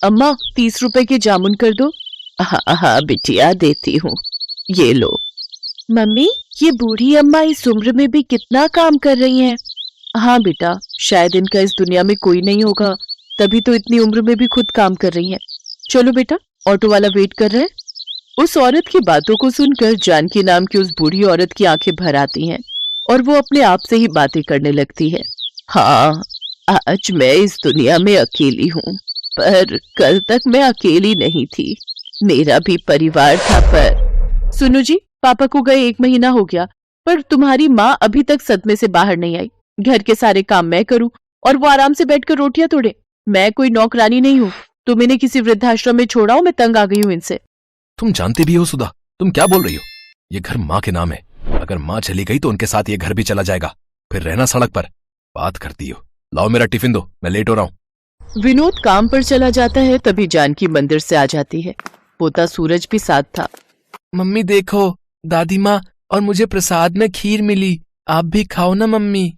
अम्मा 30 रुपए के जामुन कर दो। हाँ हाँ बिटिया, देती हूँ, ये लो। मम्मी, ये बूढ़ी अम्मा इस उम्र में भी कितना काम कर रही हैं। हाँ बेटा, शायद इनका इस दुनिया में कोई नहीं होगा, तभी तो इतनी उम्र में भी खुद काम कर रही हैं। चलो बेटा, ऑटो वाला वेट कर रहे हैं। उस औरत की बातों को सुनकर जानकी नाम की उस बूढ़ी औरत की आंखें भर आती हैं और वो अपने आप से ही बातें करने लगती है। हाँ, आज मैं इस दुनिया में अकेली हूँ, पर कल तक मैं अकेली नहीं थी, मेरा भी परिवार था। पर सुनो जी, पापा को गए 1 महीना हो गया, पर तुम्हारी माँ अभी तक सदमे से बाहर नहीं आई। घर के सारे काम मैं करूं और वो आराम से बैठकर रोटियां तोड़े। मैं कोई नौकरानी नहीं हूँ। तुम इन्हें किसी वृद्धाश्रम में छोड़ाओ, मैं तंग आ गई हूँ इनसे। तुम जानती भी हो सुधा, तुम क्या बोल रही हो? ये घर माँ के नाम है, अगर माँ चली गई तो उनके साथ ये घर भी चला जाएगा, फिर रहना सड़क पर। बात करती हो। लाओ मेरा टिफिन दो, मैं लेट हो रहा हूँ। विनोद काम पर चला जाता है, तभी जानकी मंदिर से आ जाती है। पोता सूरज भी साथ था। मम्मी देखो, दादी माँ और मुझे प्रसाद में खीर मिली, आप भी खाओ ना मम्मी।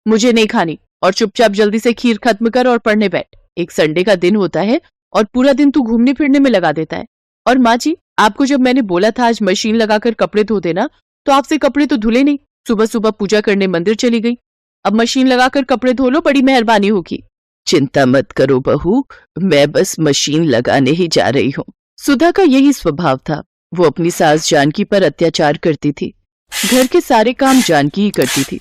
मुझे नहीं खानी, और चुपचाप जल्दी से खीर खत्म कर और पढ़ने बैठ। एक संडे का दिन होता है और पूरा दिन तू घूमने फिरने में लगा देता है। और माँ जी, आपको जब मैंने बोला था आज मशीन लगाकर कपड़े धो देना, तो आपसे कपड़े तो धुले नहीं, सुबह सुबह पूजा करने मंदिर चली गई। अब मशीन लगाकर कपड़े धो लो, बड़ी मेहरबानी होगी। चिंता मत करो बहू, मैं बस मशीन लगाने ही जा रही हूँ। सुधा का यही स्वभाव था। वो अपनी सास जानकी पर अत्याचार करती थी। घर के सारे काम जानकी ही करती थी।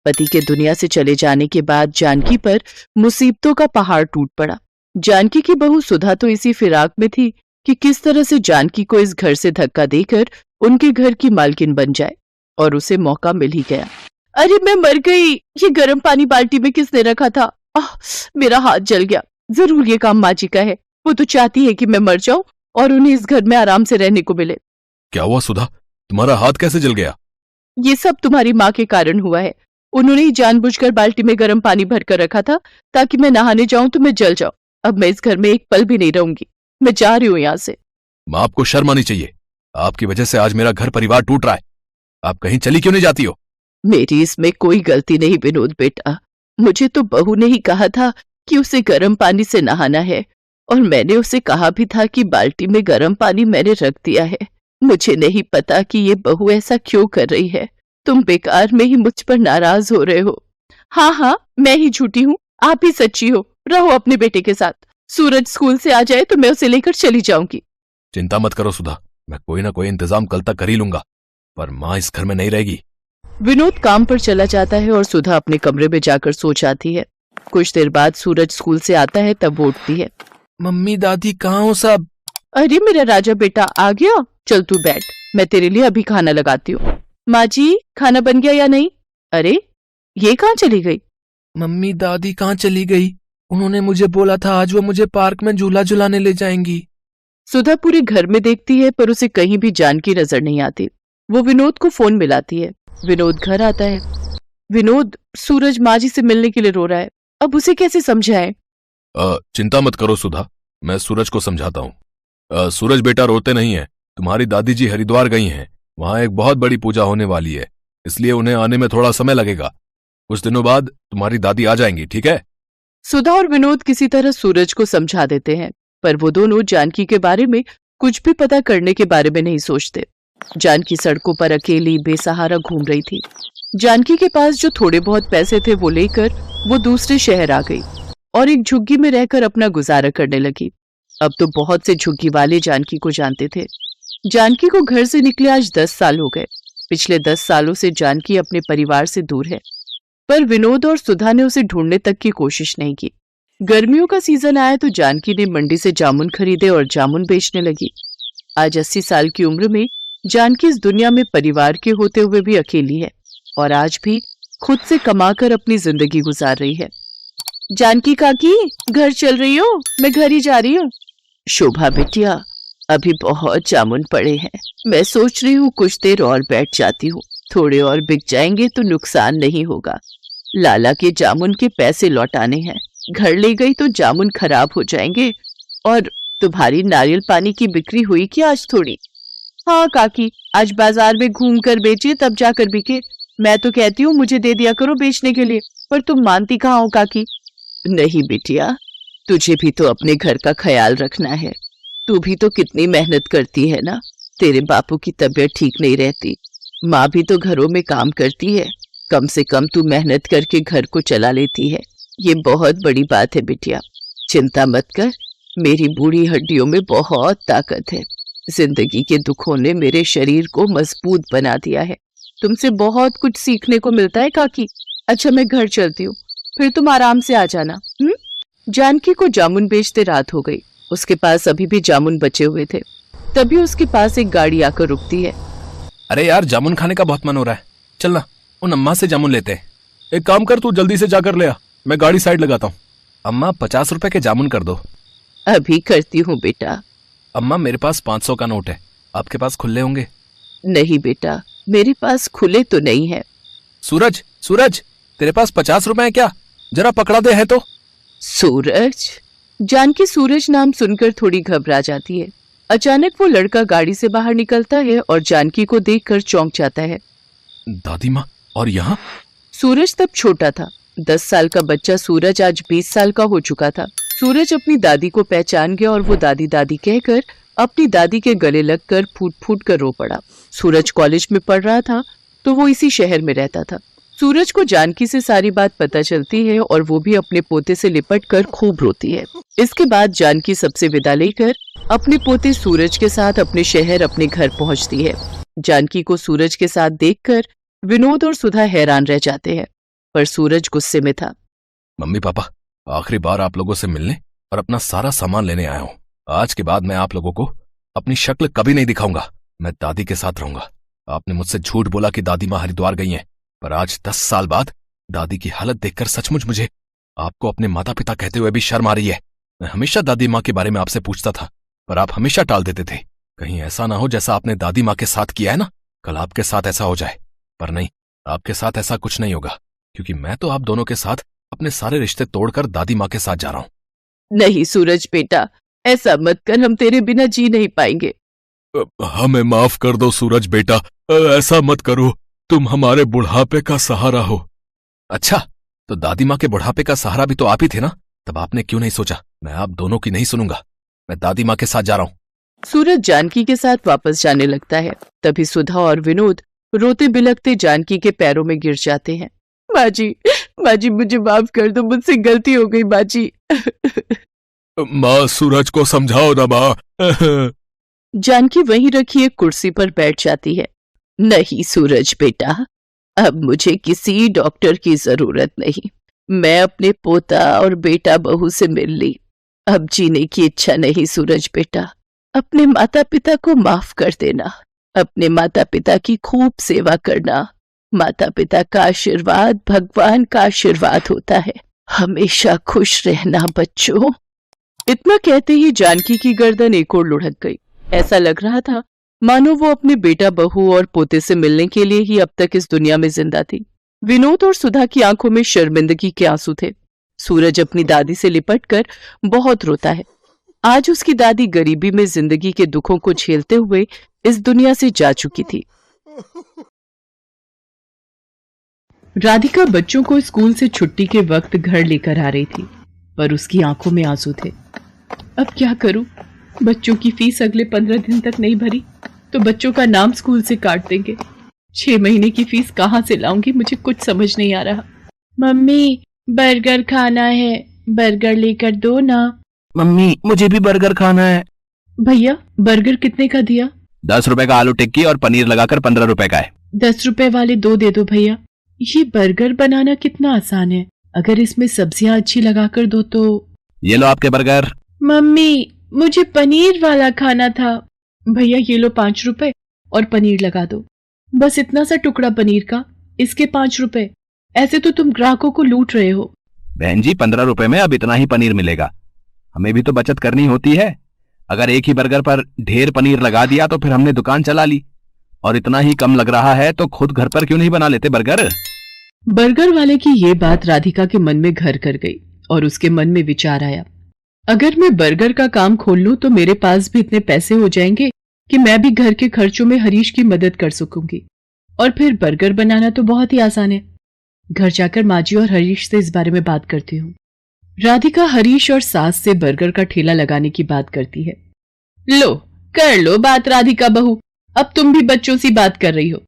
पति के दुनिया से चले जाने के बाद जानकी पर मुसीबतों का पहाड़ टूट पड़ा। जानकी की बहू सुधा तो इसी फिराक में थी कि किस तरह से जानकी को इस घर से धक्का देकर उनके घर की मालकिन बन जाए, और उसे मौका मिल ही गया। अरे मैं मर गई, ये गर्म पानी बाल्टी में किसने रखा था? मेरा हाथ जल गया। जरूर ये काम माँ जी का है। वो तो चाहती है कि मैं मर जाऊं और उन्हें इस घर में आराम से रहने को मिले। क्या हुआ सुधा, तुम्हारा हाथ कैसे जल गया? ये सब तुम्हारी माँ के कारण हुआ है। उन्होंने ही जानबूझकर बाल्टी में गर्म पानी भरकर रखा था ताकि मैं नहाने जाऊं तो मैं जल जाऊं। अब मैं इस घर में एक पल भी नहीं रहूंगी। मैं जा रही हूँ यहाँ से। माँ, आपको शर्म आनी चाहिए। आपकी वजह से आज मेरा घर परिवार टूट रहा है। आप कहीं चली क्यों नहीं जाती हो? मेरी इसमें कोई गलती नहीं विनोद बेटा, मुझे तो बहू ने ही कहा था कि उसे गर्म पानी से नहाना है, और मैंने उसे कहा भी था कि बाल्टी में गर्म पानी मैंने रख दिया है। मुझे नहीं पता कि ये बहू ऐसा क्यों कर रही है। तुम बेकार में ही मुझ पर नाराज हो रहे हो। हाँ हाँ, मैं ही झूठी हूँ, आप ही सच्ची हो। रहो अपने बेटे के साथ। सूरज स्कूल से आ जाए तो मैं उसे लेकर चली जाऊंगी। चिंता मत करो सुधा, मैं कोई ना कोई इंतजाम कल तक कर ही लूंगा, पर माँ इस घर में नहीं रहेगी। विनोद काम पर चला जाता है और सुधा अपने कमरे में जाकर सो जाती है। कुछ देर बाद सूरज स्कूल से आता है, तब वो उठती है। मम्मी दादी कहाँ हो सब? अरे मेरा राजा बेटा आ गया, चल तू बैठ, मैं तेरे लिए अभी खाना लगाती हूँ। माँ जी, खाना बन गया या नहीं? अरे ये कहाँ चली गई? मम्मी दादी कहाँ चली गई? उन्होंने मुझे बोला था आज वो मुझे पार्क में झूला झुलाने ले जाएंगी। सुधा पूरे घर में देखती है पर उसे कहीं भी जानकी नजर नहीं आती। वो विनोद को फोन मिलाती है। विनोद घर आता है। विनोद, सूरज माँ जी से मिलने के लिए रो रहा है, अब उसे कैसे समझाएं? चिंता मत करो सुधा, मैं सूरज को समझाता हूँ। सूरज बेटा रोते नहीं है, तुम्हारी दादी जी हरिद्वार गई हैं, वहां एक बहुत बड़ी पूजा होने वाली है, इसलिए उन्हें आने में थोड़ा समय लगेगा। कुछ दिनों बाद तुम्हारी दादी आ जाएंगी, ठीक है? सुधा और विनोद किसी तरह सूरज को समझा देते हैं, पर वो दोनों जानकी के बारे में कुछ भी पता करने के बारे में नहीं सोचते। जानकी सड़कों पर अकेली बेसहारा घूम रही थी। जानकी के पास जो थोड़े बहुत पैसे थे वो लेकर वो दूसरे शहर आ गई और एक झुग्गी में रहकर अपना गुजारा करने लगी। अब तो बहुत से झुग्गी वाले जानकी को जानते थे। जानकी को घर से निकले आज 10 साल हो गए। पिछले 10 सालों से जानकी अपने परिवार से दूर है, पर विनोद और सुधा ने उसे ढूंढने तक की कोशिश नहीं की। गर्मियों का सीजन आया तो जानकी ने मंडी से जामुन खरीदे और जामुन बेचने लगी। आज 80 साल की उम्र में जानकी इस दुनिया में परिवार के होते हुए भी अकेली है और आज भी खुद से कमाकर अपनी जिंदगी गुजार रही है। जानकी काकी, घर चल रही हो? मैं घर ही जा रही हूँ। शोभा बिटिया, अभी बहुत जामुन पड़े हैं, मैं सोच रही हूँ कुछ देर और बैठ जाती हूँ, थोड़े और बिक जाएंगे तो नुकसान नहीं होगा। लाला के जामुन के पैसे लौटाने हैं, घर ले गई तो जामुन खराब हो जाएंगे। और तुम्हारी नारियल पानी की बिक्री हुई क्या आज थोड़ी? हाँ काकी, आज बाजार में घूम कर बेचे तब जाकर बिके। मैं तो कहती हूँ मुझे दे दिया करो बेचने के लिए, पर तुम मानती कहाँ हो काकी? नहीं बिटिया, तुझे भी तो अपने घर का ख्याल रखना है। तू भी तो कितनी मेहनत करती है ना। तेरे बापू की तबीयत ठीक नहीं रहती, माँ भी तो घरों में काम करती है। कम से कम तू मेहनत करके घर को चला लेती है। ये बहुत बड़ी बात है बिटिया। चिंता मत कर, मेरी बूढ़ी हड्डियों में बहुत ताकत है। जिंदगी के दुखों ने मेरे शरीर को मजबूत बना दिया है। तुमसे बहुत कुछ सीखने को मिलता है काकी। अच्छा, मैं घर चलती हूँ, फिर तुम आराम से आ जाना। जानकी को जामुन बेचते रात हो गई। उसके पास अभी भी जामुन बचे हुए थे। तभी उसके पास एक गाड़ी आकर रुकती है। अरे यार, जामुन खाने का बहुत मन हो रहा है। चल ना, उन अम्मा से जामुन लेते हैं। एक काम कर, तू जल्दी से जाकर ले आ, मैं गाड़ी साइड लगाता हूँ। अम्मा 50 रुपए के जामुन कर दो। अभी करती हूँ बेटा। अम्मा मेरे पास 500 का नोट है, आपके पास खुले होंगे? नहीं बेटा, मेरे पास खुले तो नहीं है। सूरज, सूरज, तेरे पास 50 रुपए है क्या? जरा पकड़ा दे है तो। सूरज। जानकी सूरज नाम सुनकर थोड़ी घबरा जाती है। अचानक वो लड़का गाड़ी से बाहर निकलता है और जानकी को देखकर चौंक जाता है। दादी माँ, और यहाँ? सूरज तब छोटा था। 10 साल का बच्चा सूरज आज 20 साल का हो चुका था। सूरज अपनी दादी को पहचान गया और वो दादी दादी कहकर अपनी दादी के गले लगकर फूट फूट कर रो पड़ा। सूरज कॉलेज में पढ़ रहा था तो वो इसी शहर में रहता था। सूरज को जानकी से सारी बात पता चलती है और वो भी अपने पोते से लिपट कर खूब रोती है। इसके बाद जानकी सबसे विदा लेकर अपने पोते सूरज के साथ अपने शहर अपने घर पहुंचती है। जानकी को सूरज के साथ देखकर विनोद और सुधा हैरान रह जाते हैं, पर सूरज गुस्से में था। मम्मी पापा, आखिरी बार आप लोगों से मिलने और अपना सारा सामान लेने आया हूँ। आज के बाद मैं आप लोगों को अपनी शक्ल कभी नहीं दिखाऊंगा। मैं दादी के साथ रहूंगा। आपने मुझसे झूठ बोला कि दादी माँ हरिद्वार गई हैं, पर आज 10 साल बाद दादी की हालत देखकर सचमुच मुझे आपको अपने माता पिता कहते हुए भी शर्म आ रही है। मैं हमेशा दादी माँ के बारे में आपसे पूछता था, पर आप हमेशा टाल देते थे। कहीं ऐसा ना हो जैसा आपने दादी माँ के साथ किया है ना, कल आपके साथ ऐसा हो जाए। पर नहीं, आपके साथ ऐसा कुछ नहीं होगा, क्योंकि मैं तो आप दोनों के साथ अपने सारे रिश्ते तोड़कर दादी माँ के साथ जा रहा हूँ। नहीं सूरज बेटा, ऐसा मत कर, हम तेरे बिना जी नहीं पाएंगे। हमें माफ कर दो सूरज बेटा, ऐसा मत करो। तुम हमारे बुढ़ापे का सहारा हो। अच्छा, तो दादी माँ के बुढ़ापे का सहारा भी तो आप ही थे ना? तब आपने क्यों नहीं सोचा मैं आप दोनों की नहीं सुनूंगा, मैं दादी माँ के साथ जा रहा हूँ। सूरज जानकी के साथ वापस जाने लगता है। तभी सुधा और विनोद रोते बिलखते जानकी के पैरों में गिर जाते हैं। माजी, माजी मुझे माफ कर दो, मुझसे गलती हो गई माजी। माँ, सूरज को समझाओ ना माँ। जानकी वहीं रखी एक कुर्सी पर बैठ जाती है। नहीं सूरज बेटा, अब मुझे किसी डॉक्टर की जरूरत नहीं। मैं अपने पोता और बेटा बहू से मिल ली। अब जीने की इच्छा नहीं सूरज बेटा। अपने माता पिता को माफ कर देना। अपने माता पिता की खूब सेवा करना। माता पिता का आशीर्वाद भगवान का आशीर्वाद होता है। हमेशा खुश रहना बच्चों। इतना कहते ही जानकी की गर्दन एक ओर लुढ़क गई। ऐसा लग रहा था मानो वो अपने बेटा बहू और पोते से मिलने के लिए ही अब तक इस दुनिया में जिंदा थी। विनोद और सुधा की आंखों में शर्मिंदगी के आंसू थे। सूरज अपनी दादी से लिपटकर बहुत रोता है। आज उसकी दादी गरीबी में जिंदगी के दुखों को झेलते हुए इस दुनिया से जा चुकी थी। राधिका बच्चों को स्कूल से छुट्टी के वक्त घर लेकर आ रही थी, पर उसकी आंखों में आंसू थे। अब क्या करूं? बच्चों की फीस अगले 15 दिन तक नहीं भरी तो बच्चों का नाम स्कूल से काट देंगे। 6 महीने की फीस कहाँ से लाऊंगी? मुझे कुछ समझ नहीं आ रहा। मम्मी, बर्गर खाना है, बर्गर लेकर दो ना। मम्मी, मुझे भी बर्गर खाना है। भैया, बर्गर कितने का दिया? 10 रुपए का आलू टिक्की और पनीर लगाकर 15 रुपए का है। 10 रुपए वाले 2 दे दो भैया। ये बर्गर बनाना कितना आसान है, अगर इसमें सब्जियां अच्छी लगाकर दो तो। ये लो आपके बर्गर। मम्मी, मुझे पनीर वाला खाना था। भैया ये लो 5 रुपए और पनीर लगा दो। बस इतना सा टुकड़ा पनीर का, इसके 5 रुपए। ऐसे तो तुम ग्राहकों को लूट रहे हो। बहन जी, 15 रुपए में अब इतना ही पनीर मिलेगा। हमें भी तो बचत करनी होती है। अगर एक ही बर्गर पर ढेर पनीर लगा दिया तो फिर हमने दुकान चला ली, और इतना ही कम लग रहा है तो खुद घर पर क्यों नहीं बना लेते बर्गर। बर्गर वाले की ये बात राधिका के मन में घर कर गई और उसके मन में विचार आया, अगर मैं बर्गर का काम खोल लूं तो मेरे पास भी इतने पैसे हो जाएंगे कि मैं भी घर के खर्चों में हरीश की मदद कर सकूंगी। और फिर बर्गर बनाना तो बहुत ही आसान है। घर जाकर माजी और हरीश से इस बारे में बात करती हूँ। राधिका हरीश और सास से बर्गर का ठेला लगाने की बात करती है। लो कर लो बात राधिका बहू, अब तुम भी बच्चों सी बात कर रही हो।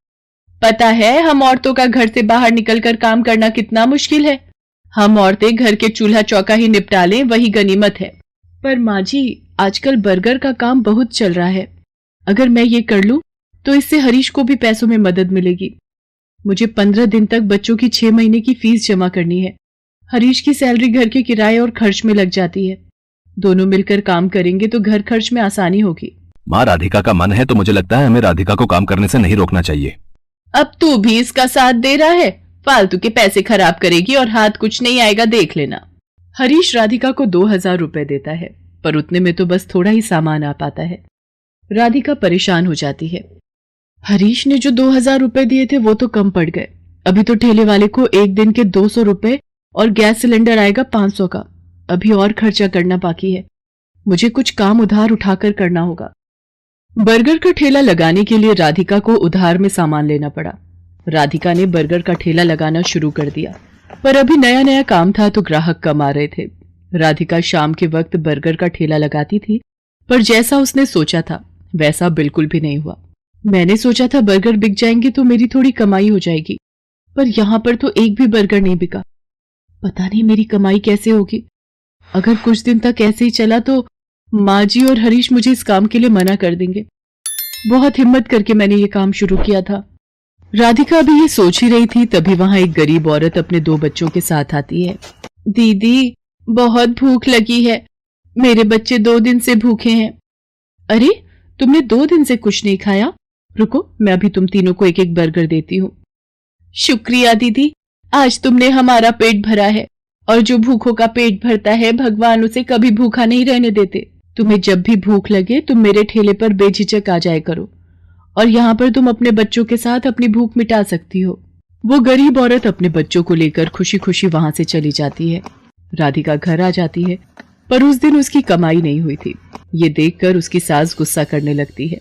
पता है हम औरतों का घर से बाहर निकलकर काम करना कितना मुश्किल है। हम औरतें घर के चूल्हा चौका ही निपटा लें वही गनीमत है। पर माँ जी, आजकल बर्गर का काम बहुत चल रहा है। अगर मैं ये कर लूं तो इससे हरीश को भी पैसों में मदद मिलेगी। मुझे 15 दिन तक बच्चों की 6 महीने की फीस जमा करनी है। हरीश की सैलरी घर के किराए और खर्च में लग जाती है। दोनों मिलकर काम करेंगे तो घर खर्च में आसानी होगी। माँ, राधिका का मन है तो मुझे लगता है हमें राधिका को काम करने से नहीं रोकना चाहिए। अब तू भी इसका साथ दे रहा है? फालतू के पैसे खराब करेगी और हाथ कुछ नहीं आएगा, देख लेना। हरीश राधिका को 2000 रुपए देता है, पर उतने में तो बस थोड़ा ही सामान आ पाता है। राधिका परेशान हो जाती है। हरीश ने जो 2000 रुपए दिए थे वो तो कम पड़ गए। अभी तो ठेले वाले को एक दिन के 200 रुपए और गैस सिलेंडर आएगा 500 का। अभी और खर्चा करना बाकी है। मुझे कुछ काम उधार उठाकर करना होगा। बर्गर का ठेला लगाने के लिए राधिका को उधार में सामान लेना पड़ा। राधिका ने बर्गर का ठेला लगाना शुरू कर दिया, पर अभी नया नया काम था तो ग्राहक कम आ रहे थे। राधिका शाम के वक्त बर्गर का ठेला लगाती थी, पर जैसा उसने सोचा था वैसा बिल्कुल भी नहीं हुआ। मैंने सोचा था बर्गर बिक जाएंगे तो मेरी थोड़ी कमाई हो जाएगी, पर यहाँ पर तो एक भी बर्गर नहीं बिका। पता नहीं मेरी कमाई कैसे होगी। अगर कुछ दिन तक ऐसे ही चला तो माँ जी और हरीश मुझे इस काम के लिए मना कर देंगे। बहुत हिम्मत करके मैंने ये काम शुरू किया था। राधिका अभी ये सोच ही रही थी तभी वहां एक गरीब औरत अपने 2 बच्चों के साथ आती है। दीदी, बहुत भूख लगी है। मेरे बच्चे 2 दिन से भूखे हैं। अरे, तुमने 2 दिन से कुछ नहीं खाया? रुको, मैं अभी तुम तीनों को एक एक बर्गर देती हूँ। शुक्रिया दीदी, आज तुमने हमारा पेट भरा है, और जो भूखों का पेट भरता है भगवान उसे कभी भूखा नहीं रहने देते। तुम्हें जब भी भूख लगे तुम मेरे ठेले पर बेझिझक आ जाया करो, और यहाँ पर तुम अपने बच्चों के साथ अपनी भूख मिटा सकती हो। वो गरीब औरत अपने बच्चों को लेकर खुशी खुशी वहां से चली जाती है। राधिका घर आ जाती है, पर उस दिन उसकी कमाई नहीं हुई थी। ये देखकर उसकी सास गुस्सा करने लगती है।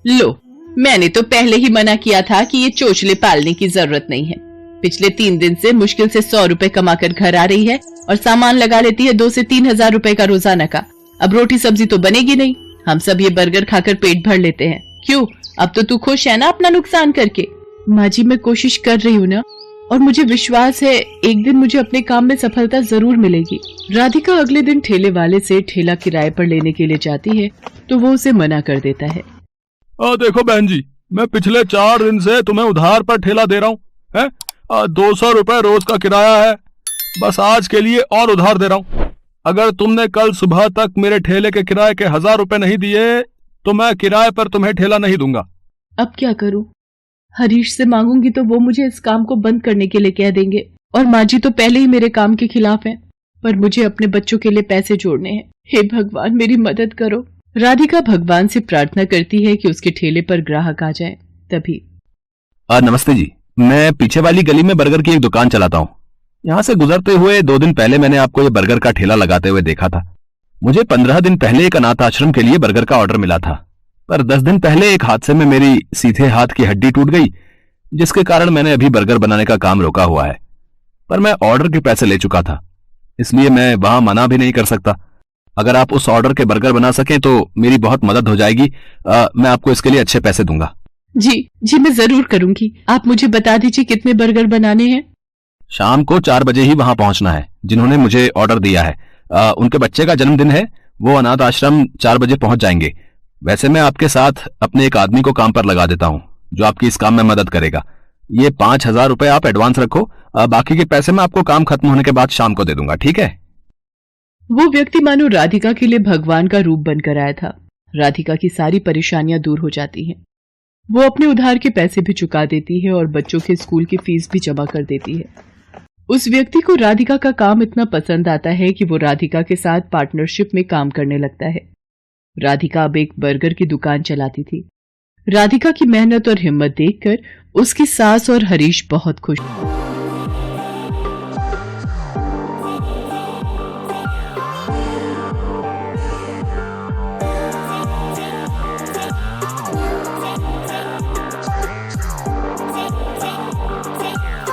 लो, मैंने तो पहले ही मना किया था कि ये चोचले पालने की जरूरत नहीं है। पिछले 3 दिन से मुश्किल से 100 रुपए कमाकर घर आ रही है और सामान लगा लेती है 2 से 3 हजार रुपए का रोजाना का। अब रोटी सब्जी तो बनेगी नहीं। हम सब ये बर्गर खाकर पेट भर लेते हैं। क्यों, अब तो तू खुश है ना अपना नुकसान करके? माँ जी, मैं कोशिश कर रही हूँ ना, और मुझे विश्वास है एक दिन मुझे अपने काम में सफलता जरूर मिलेगी। राधिका अगले दिन ठेले वाले से ठेला किराए पर लेने के लिए जाती है तो वो उसे मना कर देता है। देखो बहन जी, मैं पिछले 4 दिन से तुम्हें उधार पर ठेला दे रहा हूँ है। 200 रुपए रोज का किराया है, बस आज के लिए और उधार दे रहा हूँ। अगर तुमने कल सुबह तक मेरे ठेले के किराए के 1000 रुपए नहीं दिए तो मैं किराए पर तुम्हें ठेला नहीं दूंगा। अब क्या करूं? हरीश से मांगूंगी तो वो मुझे इस काम को बंद करने के लिए कह देंगे, और माँ जी तो पहले ही मेरे काम के खिलाफ हैं। पर मुझे अपने बच्चों के लिए पैसे जोड़ने हैं। हे भगवान, मेरी मदद करो। राधिका भगवान से प्रार्थना करती है कि उसके ठेले पर ग्राहक आ जाए। तभी नमस्ते जी, मैं पीछे वाली गली में बर्गर की एक दुकान चलाता हूँ। यहाँ से गुजरते हुए 2 दिन पहले मैंने आपको ये बर्गर का ठेला लगाते हुए देखा था। मुझे 15 दिन पहले एक अनाथ आश्रम के लिए बर्गर का ऑर्डर मिला था, पर 10 दिन पहले एक हादसे में मेरी सीधे हाथ की हड्डी टूट गई, जिसके कारण मैंने अभी बर्गर बनाने का काम रोका हुआ है। पर मैं ऑर्डर के पैसे ले चुका था, इसलिए मैं वहां मना भी नहीं कर सकता। अगर आप उस ऑर्डर के बर्गर बना सकें तो मेरी बहुत मदद हो जाएगी। मैं आपको इसके लिए अच्छे पैसे दूंगा। जी, मैं जरूर करूंगी। आप मुझे बता दीजिए कितने बर्गर बनाने हैं। शाम को 4 बजे ही वहां पहुंचना है। जिन्होंने मुझे ऑर्डर दिया है उनके बच्चे का जन्मदिन है, वो अनाथ आश्रम 4 बजे पहुंच जाएंगे। वैसे मैं आपके साथ अपने एक आदमी को काम पर लगा देता हूं जो आपकी इस काम में मदद करेगा। ये 5000 रुपए आप एडवांस रखो, बाकी के पैसे मैं आपको काम खत्म होने के बाद शाम को दे दूंगा, ठीक है? वो व्यक्ति मानो राधिका के लिए भगवान का रूप बनकर आया था। राधिका की सारी परेशानियां दूर हो जाती हैं। वो अपने उधार के पैसे भी चुका देती है और बच्चों के स्कूल की फीस भी जमा कर देती है। उस व्यक्ति को राधिका का काम इतना पसंद आता है कि वो राधिका के साथ पार्टनरशिप में काम करने लगता है। राधिका अब एक बर्गर की दुकान चलाती थी। राधिका की मेहनत और हिम्मत देखकर उसकी सास और हरीश बहुत खुश थे।